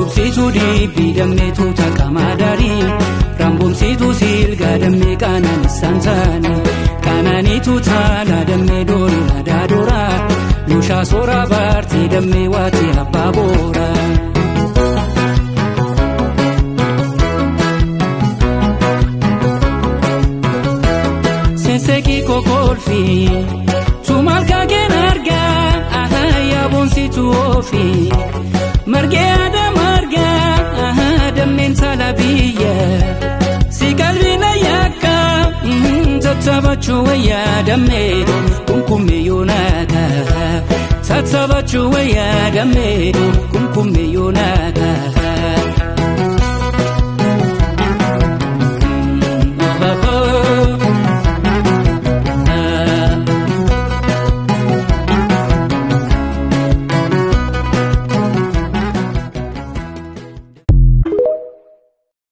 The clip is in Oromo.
Rambomsitu dibi damme tuuta qamadari Rambomsitu silga damme kanani sansani Kanani tuuta la damme dori la dadora Lusha sora barti damme wati abbabora Senseki kokolfi Tumalka genarga ya bonsitu ofi Marge ada marga damen salabiya Si kalbi la yakka Tatsabachu ya damedo kumkume yonaka Tatsabachu ya damedo kumkume yonaka